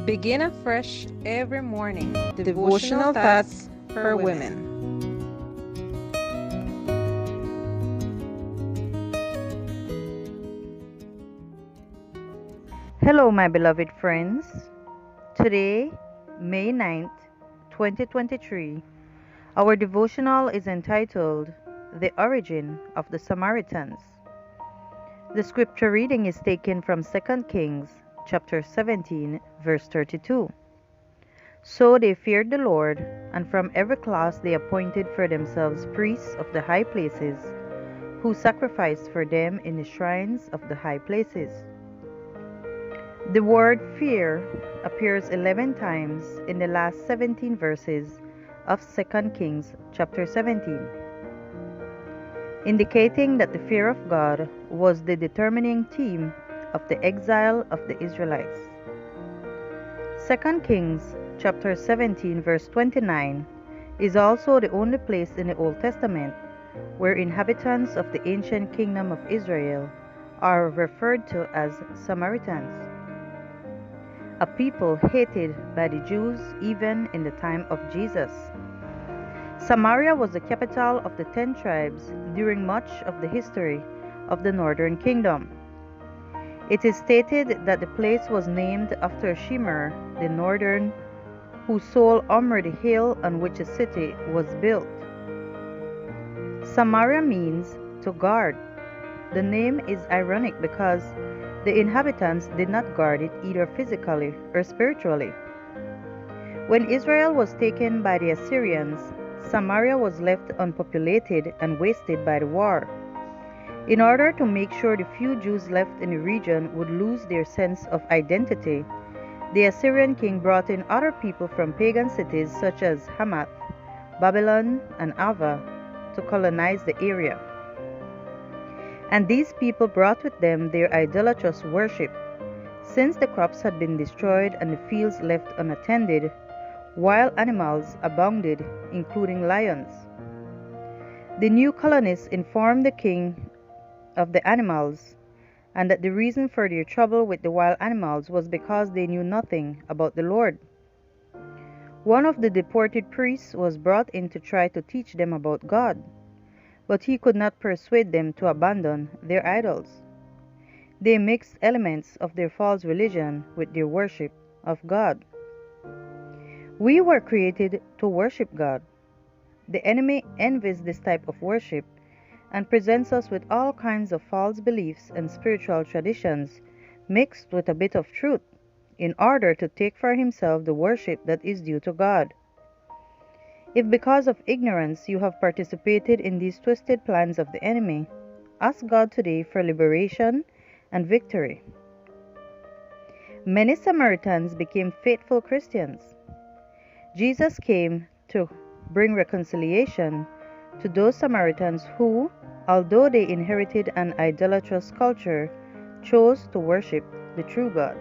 Begin afresh every morning. Devotional thoughts for women. Hello, my beloved friends. Today, May 9th, 2023, our devotional is entitled The Origin of the Samaritans. The scripture reading is taken from 2 Kings chapter 17, verse 32. So they feared the Lord, and from every class they appointed for themselves priests of the high places, who sacrificed for them in the shrines of the high places. The word fear appears 11 times in the last 17 verses of 2 Kings chapter 17, indicating that the fear of God was the determining theme of the exile of the Israelites. 2 Kings chapter 17 verse 29 is also the only place in the Old Testament where inhabitants of the ancient kingdom of Israel are referred to as Samaritans, a people hated by the Jews even in the time of Jesus. Samaria was the capital of the 10 tribes during much of the history of the northern kingdom. It is stated that the place was named after Shemer the northern, who sold Omri the hill on which the city was built. Samaria means to guard. The name is ironic because the inhabitants did not guard it either physically or spiritually. When Israel was taken by the Assyrians, Samaria was left unpopulated and wasted by the war. In order to make sure the few Jews left in the region would lose their sense of identity, the Assyrian king brought in other people from pagan cities such as Hamath, Babylon, and Ava to colonize the area. And these people brought with them their idolatrous worship. Since the crops had been destroyed and the fields left unattended, wild animals abounded, including lions. The new colonists informed the king of the animals, and that the reason for their trouble with the wild animals was because they knew nothing about the Lord. One of the deported priests was brought in to try to teach them about God, but he could not persuade them to abandon their idols. They mixed elements of their false religion with their worship of God. We were created to worship God. The enemy envies this type of worship and presents us with all kinds of false beliefs and spiritual traditions mixed with a bit of truth in order to take for himself the worship that is due to God. If because of ignorance you have participated in these twisted plans of the enemy, ask God today for liberation and victory. Many Samaritans became faithful Christians. Jesus came to bring reconciliation to those Samaritans who, although they inherited an idolatrous culture, chose to worship the true God.